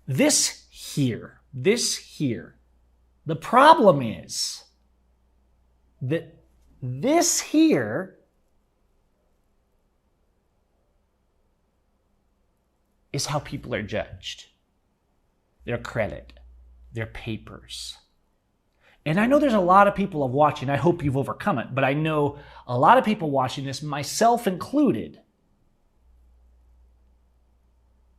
This here, the problem is that this here is how people are judged. Their credit, their papers. And I know there's a lot of people watching. I hope you've overcome it. But I know a lot of people watching this, myself included,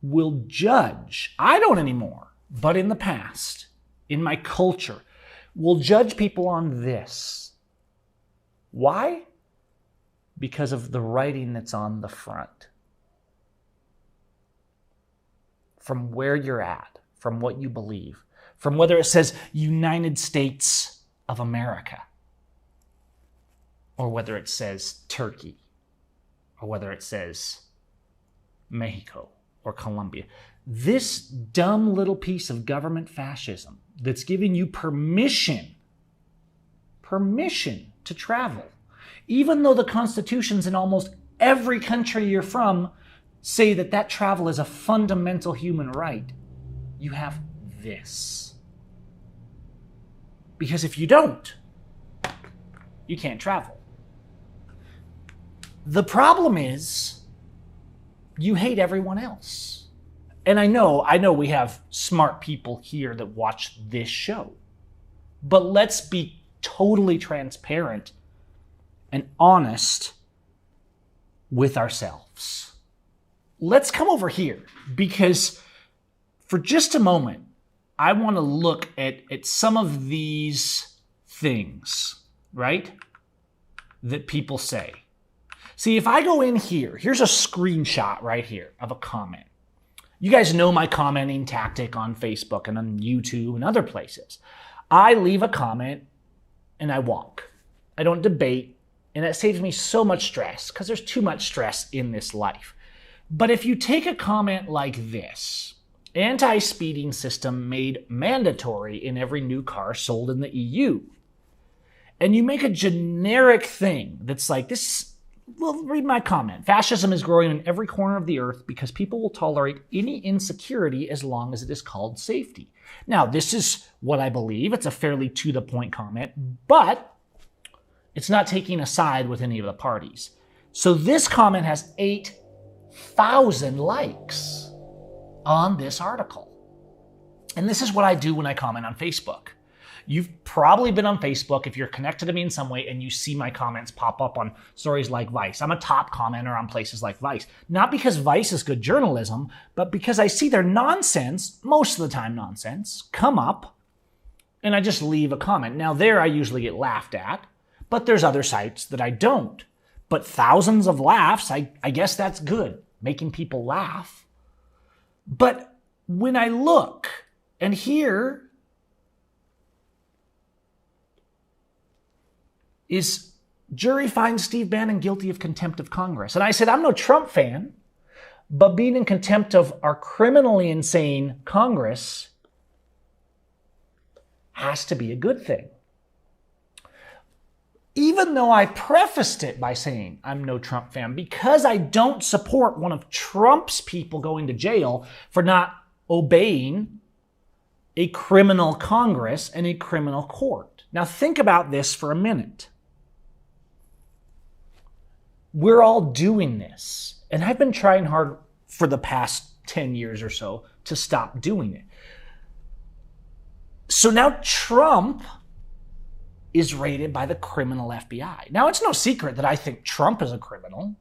will judge. I don't anymore, but in the past, in my culture, will judge people on this. Why? Because of the writing that's on the front. From where you're at, from what you believe, from whether it says United States of America, or whether it says Turkey, or whether it says Mexico or Colombia. This dumb little piece of government fascism that's giving you permission to travel, even though the constitutions in almost every country you're from say that travel is a fundamental human right, you have this. Because if you don't, you can't travel. The problem is you hate everyone else. And I know we have smart people here that watch this show. But let's be totally transparent and honest with ourselves. Let's come over here, because for just a moment, I want to look at some of these things, right, that people say. See, if I go in here, here's a screenshot right here of a comment. You guys know my commenting tactic on Facebook and on YouTube and other places. I leave a comment and I walk. I don't debate, and that saves me so much stress because there's too much stress in this life. But if you take a comment like this, anti-speeding system made mandatory in every new car sold in the EU, and you make a generic thing that's like this, well, read my comment. Fascism is growing in every corner of the earth because people will tolerate any insecurity as long as it is called safety. Now, this is what I believe. It's a fairly to-the-point comment, but it's not taking a side with any of the parties. So this comment has 8,000 likes on this article. And this is what I do when I comment on Facebook. You've probably been on Facebook if you're connected to me in some way and you see my comments pop up on stories like Vice. I'm a top commenter on places like Vice. Not because Vice is good journalism, but because I see their nonsense, most of the time nonsense, come up and I just leave a comment. Now there I usually get laughed at, but there's other sites that I don't. But thousands of laughs, I guess that's good, making people laugh. But when I look and hear is jury finds Steve Bannon guilty of contempt of Congress. And I said, I'm no Trump fan, but being in contempt of our criminally insane Congress has to be a good thing. Even though I prefaced it by saying I'm no Trump fan, because I don't support one of Trump's people going to jail for not obeying a criminal Congress and a criminal court. Now think about this for a minute. We're all doing this. And I've been trying hard for the past 10 years or so to stop doing it. So now Trump is rated by the criminal FBI. Now, it's no secret that I think Trump is a criminal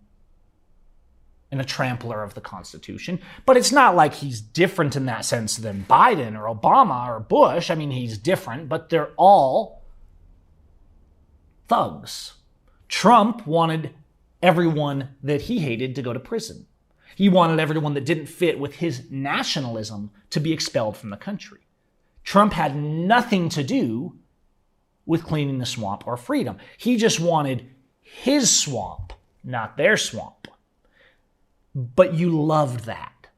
and a trampler of the Constitution, but it's not like he's different in that sense than Biden or Obama or Bush. I mean, he's different, but they're all thugs. Trump wanted everyone that he hated to go to prison. He wanted everyone that didn't fit with his nationalism to be expelled from the country. Trump had nothing to do with cleaning the swamp or freedom. He just wanted his swamp, not their swamp. But you loved that.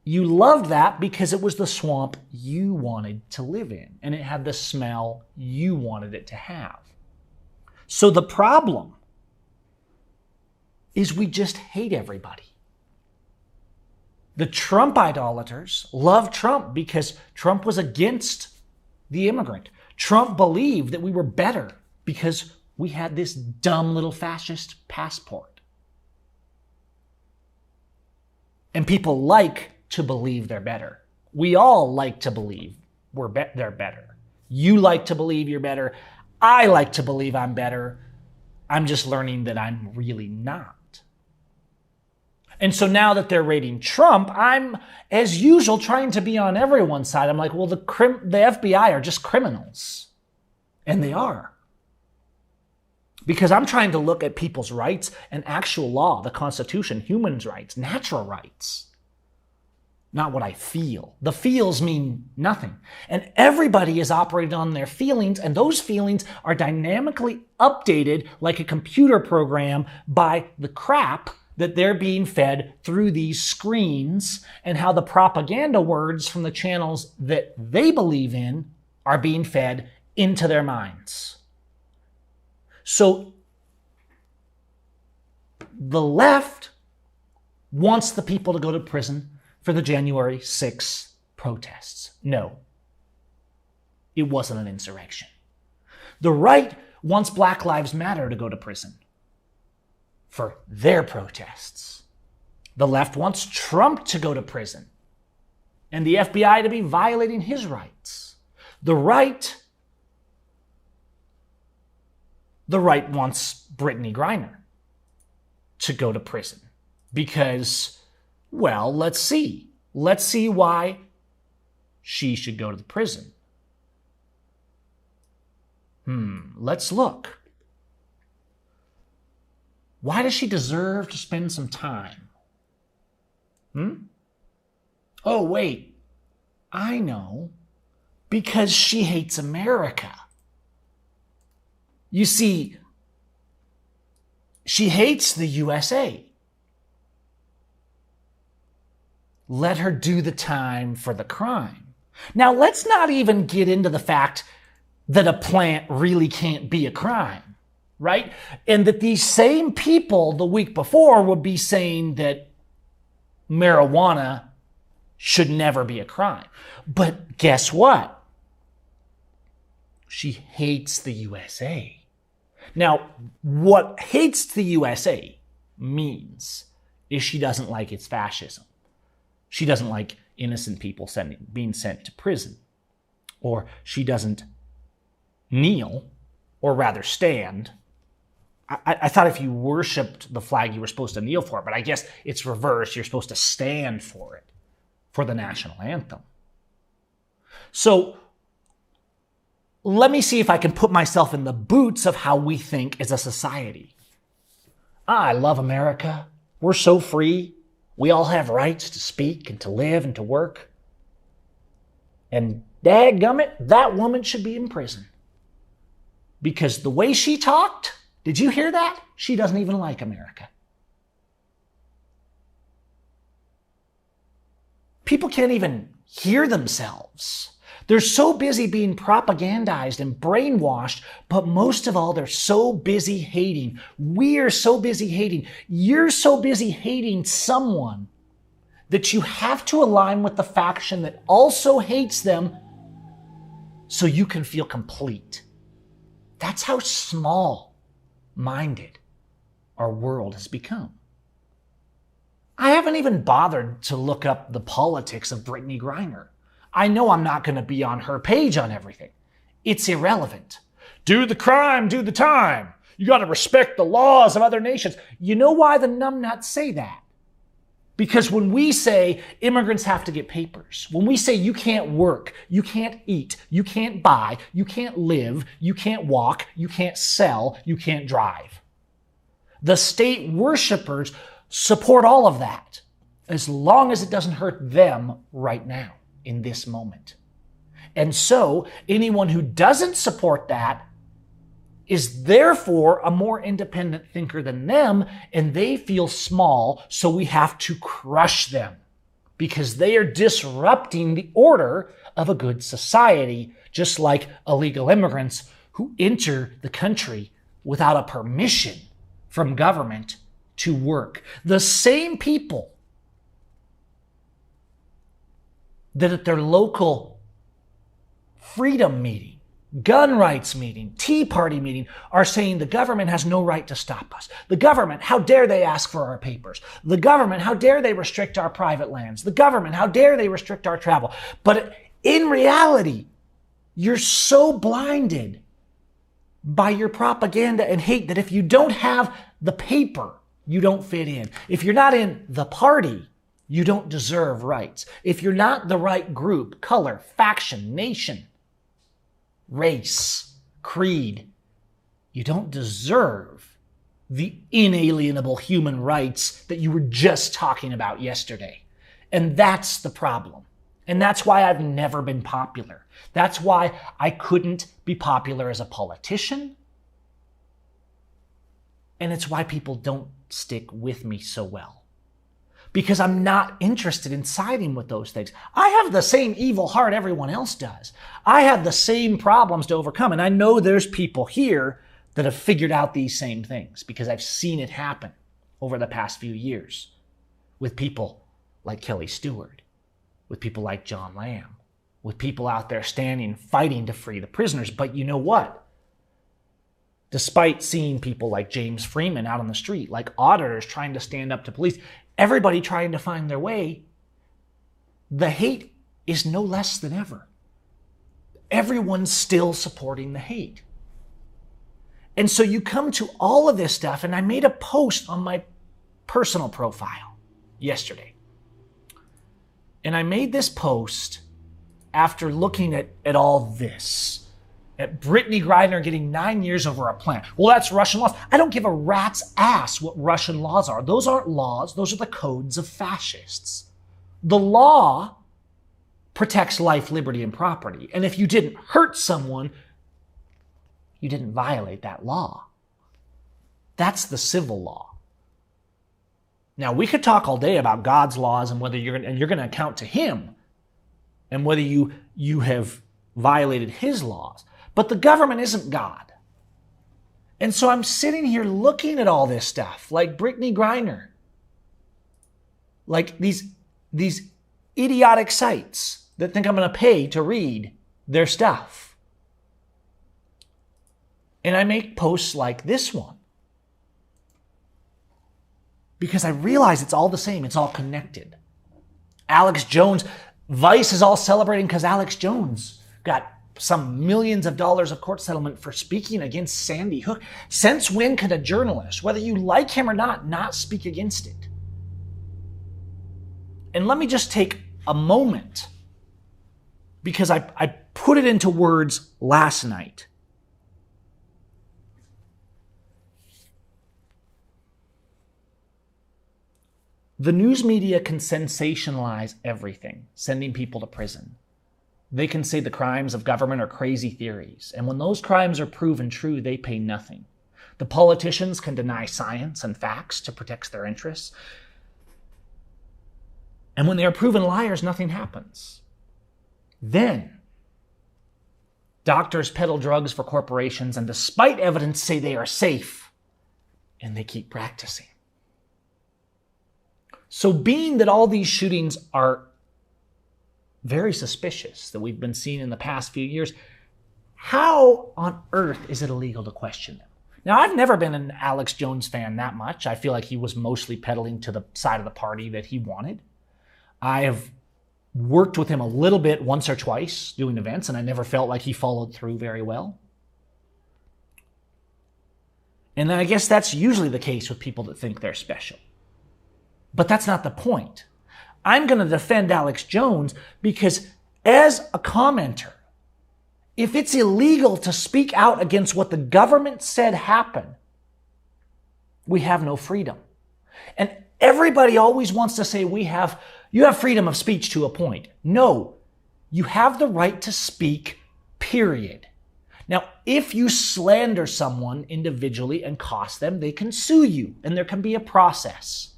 You loved that because it was the swamp you wanted to live in, and it had the smell you wanted it to have. So the problem is we just hate everybody. The Trump idolaters love Trump because Trump was against the immigrant. Trump believed that we were better because we had this dumb little fascist passport. And people like to believe they're better. We all like to believe they're better. You like to believe you're better. I like to believe I'm better. I'm just learning that I'm really not. And so now that they're raiding Trump, I'm, as usual, trying to be on everyone's side. I'm like, well, the FBI are just criminals. And they are. Because I'm trying to look at people's rights and actual law, the Constitution, human rights, natural rights. Not what I feel. The feels mean nothing. And everybody is operating on their feelings, and those feelings are dynamically updated like a computer program by the crap that they're being fed through these screens, and how the propaganda words from the channels that they believe in are being fed into their minds. So the left wants the people to go to prison for the January 6th protests. No, it wasn't an insurrection. The right wants Black Lives Matter to go to prison for their protests. The left wants Trump to go to prison and the FBI to be violating his rights. The right wants Brittney Griner to go to prison because, well, let's see. Let's see why she should go to the prison. Let's look. Why does she deserve to spend some time? Oh, wait. I know. Because she hates America. You see, she hates the USA. Let her do the time for the crime. Now, let's not even get into the fact that a plant really can't be a crime. Right? And that these same people the week before would be saying that marijuana should never be a crime. But guess what? She hates the USA. Now, what hates the USA means is she doesn't like its fascism. She doesn't like innocent people being sent to prison. Or she doesn't kneel, or rather stand. I thought if you worshipped the flag, you were supposed to kneel for it, but I guess it's reversed. You're supposed to stand for it, for the national anthem. So let me see if I can put myself in the boots of how we think as a society. I love America. We're so free. We all have rights to speak and to live and to work. And dadgummit, that woman should be in prison. Because the way she talked, did you hear that? She doesn't even like America. People can't even hear themselves. They're so busy being propagandized and brainwashed, but most of all, they're so busy hating. We're so busy hating. You're so busy hating someone that you have to align with the faction that also hates them so you can feel complete. That's how small-minded our world has become. I haven't even bothered to look up the politics of Brittney Griner. I know I'm not going to be on her page on everything. It's irrelevant. Do the crime, do the time. You got to respect the laws of other nations. You know why the numbnuts say that? Because when we say immigrants have to get papers, when we say you can't work, you can't eat, you can't buy, you can't live, you can't walk, you can't sell, you can't drive. The state worshipers support all of that as long as it doesn't hurt them right now in this moment. And so anyone who doesn't support that is therefore a more independent thinker than them, and they feel small, so we have to crush them because they are disrupting the order of a good society, just like illegal immigrants who enter the country without a permission from government to work. The same people that at their local freedom meeting, gun rights meeting, Tea Party meeting, are saying the government has no right to stop us. The government, how dare they ask for our papers? The government, how dare they restrict our private lands? The government, how dare they restrict our travel? But in reality, you're so blinded by your propaganda and hate that if you don't have the paper, you don't fit in. If you're not in the party, you don't deserve rights. If you're not the right group, color, faction, nation, race, creed, you don't deserve the inalienable human rights that you were just talking about yesterday. And that's the problem. And that's why I've never been popular. That's why I couldn't be popular as a politician. And it's why people don't stick with me so well. Because I'm not interested in siding with those things. I have the same evil heart everyone else does. I have the same problems to overcome. And I know there's people here that have figured out these same things because I've seen it happen over the past few years with people like Kelly Stewart, with people like John Lamb, with people out there standing, fighting to free the prisoners. But you know what? Despite seeing people like James Freeman out on the street, like auditors trying to stand up to police, everybody trying to find their way, the hate is no less than ever. Everyone's still supporting the hate. And so you come to all of this stuff, and I made a post on my personal profile yesterday. And I made this post after looking at all this. At Brittney Griner getting 9 years over a plan. Well, that's Russian laws. I don't give a rat's ass what Russian laws are. Those aren't laws. Those are the codes of fascists. The law protects life, liberty, and property. And if you didn't hurt someone, you didn't violate that law. That's the civil law. Now, we could talk all day about God's laws and whether you're going to account to him and whether you have violated his laws. But the government isn't God. And so I'm sitting here looking at all this stuff, like Brittney Griner, like these idiotic sites that think I'm going to pay to read their stuff. And I make posts like this one because I realize it's all the same. It's all connected. Alex Jones, Vice is all celebrating because Alex Jones got some millions of dollars of court settlement for speaking against Sandy Hook. Since when can a journalist, whether you like him or not speak against it? And let me just take a moment, because I put it into words last night. The news media can sensationalize everything, sending people to prison. They can say the crimes of government are crazy theories, and when those crimes are proven true, they pay nothing. The politicians can deny science and facts to protect their interests. And when they are proven liars, nothing happens. Then, doctors peddle drugs for corporations and despite evidence say they are safe, and they keep practicing. So being that all these shootings are very suspicious that we've been seeing in the past few years, how on earth is it illegal to question them? Now, I've never been an Alex Jones fan that much. I feel like he was mostly peddling to the side of the party that he wanted. I have worked with him a little bit once or twice doing events, and I never felt like he followed through very well. And I guess that's usually the case with people that think they're special. But that's not the point. I'm going to defend Alex Jones because as a commenter, if it's illegal to speak out against what the government said happened, we have no freedom. And everybody always wants to say you have freedom of speech to a point. No, you have the right to speak, period. Now, if you slander someone individually and cost them, they can sue you and there can be a process.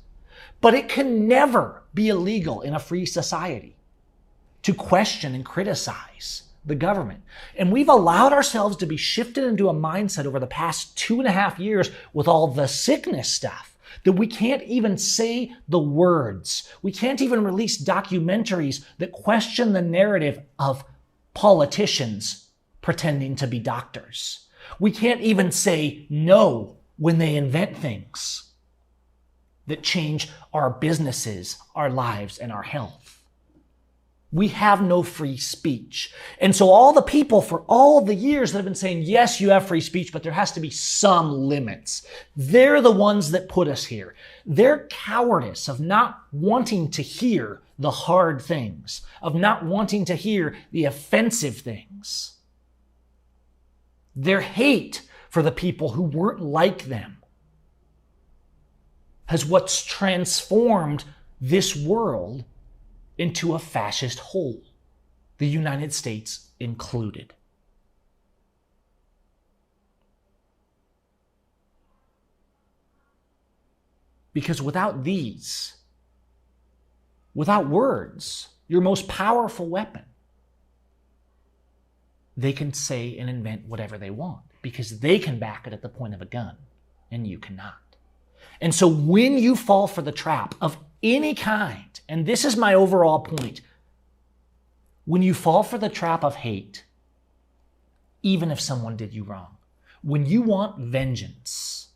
But it can never be illegal in a free society to question and criticize the government. And we've allowed ourselves to be shifted into a mindset over the past 2.5 years with all the sickness stuff, that we can't even say the words. We can't even release documentaries that question the narrative of politicians pretending to be doctors. We can't even say no when they invent things that change our businesses, our lives, and our health. We have no free speech. And so all the people for all the years that have been saying, yes, you have free speech, but there has to be some limits. They're the ones that put us here. Their cowardice of not wanting to hear the hard things, of not wanting to hear the offensive things. Their hate for the people who weren't like them has what's transformed this world into a fascist whole, the United States included. Because without these, without words, your most powerful weapon, they can say and invent whatever they want because they can back it at the point of a gun and you cannot. And so when you fall for the trap of any kind, and this is my overall point, when you fall for the trap of hate, even if someone did you wrong, when you want vengeance,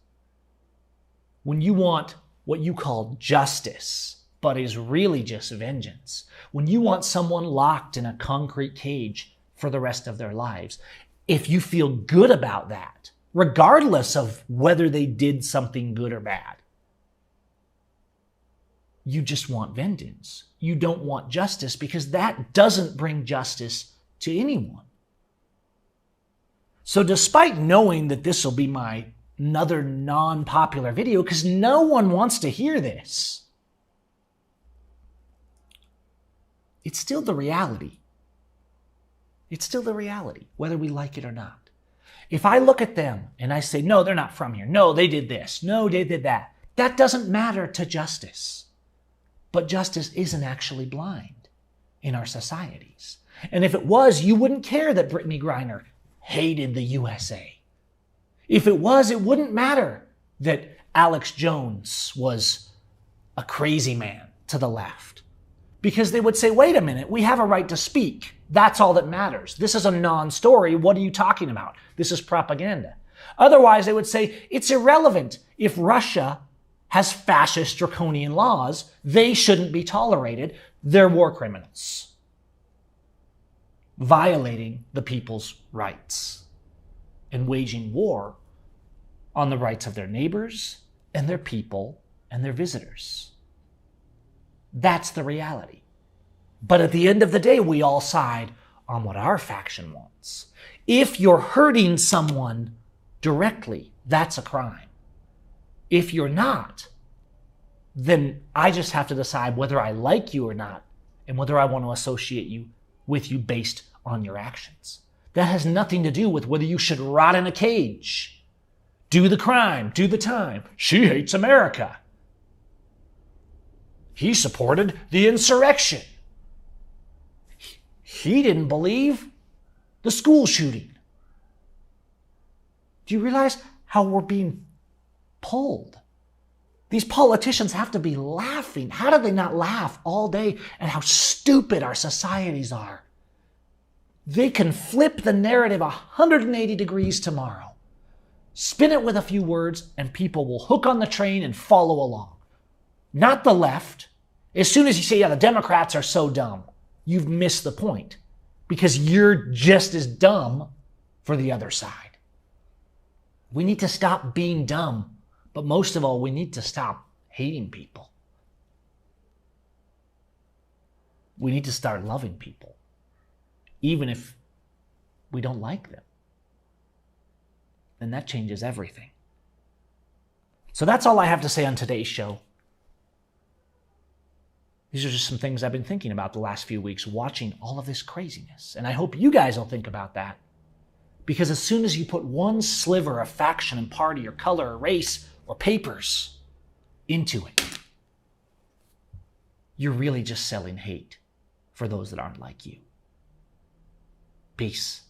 when you want what you call justice, but is really just vengeance, when you want someone locked in a concrete cage for the rest of their lives, if you feel good about that, regardless of whether they did something good or bad, you just want vengeance. You don't want justice because that doesn't bring justice to anyone. So despite knowing that this will be my another non-popular video because no one wants to hear this, it's still the reality. It's still the reality, whether we like it or not. If I look at them and I say, no, they're not from here. No, they did this. No, they did that. That doesn't matter to justice. But justice isn't actually blind in our societies. And if it was, you wouldn't care that Brittney Griner hated the USA. If it was, it wouldn't matter that Alex Jones was a crazy man to the left. Because they would say, wait a minute, we have a right to speak. That's all that matters. This is a non-story. What are you talking about? This is propaganda. Otherwise, they would say, it's irrelevant. If Russia has fascist draconian laws, they shouldn't be tolerated. They're war criminals, violating the people's rights and waging war on the rights of their neighbors and their people and their visitors. That's the reality. But at the end of the day, we all side on what our faction wants. If you're hurting someone directly, that's a crime. If you're not, then I just have to decide whether I like you or not and whether I want to associate with you based on your actions. That has nothing to do with whether you should rot in a cage, do the crime, do the time. She hates America. He supported the insurrection. He didn't believe the school shooting. Do you realize how we're being pulled? These politicians have to be laughing. How do they not laugh all day at how stupid our societies are? They can flip the narrative 180 degrees tomorrow, spin it with a few words, and people will hook on the train and follow along. Not the left. As soon as you say, yeah, the Democrats are so dumb, you've missed the point because you're just as dumb for the other side. We need to stop being dumb, but most of all, we need to stop hating people. We need to start loving people, even if we don't like them. And that changes everything. So that's all I have to say on today's show. These are just some things I've been thinking about the last few weeks, watching all of this craziness. And I hope you guys will think about that. Because as soon as you put one sliver of faction and party or color or race or papers into it, you're really just selling hate for those that aren't like you. Peace.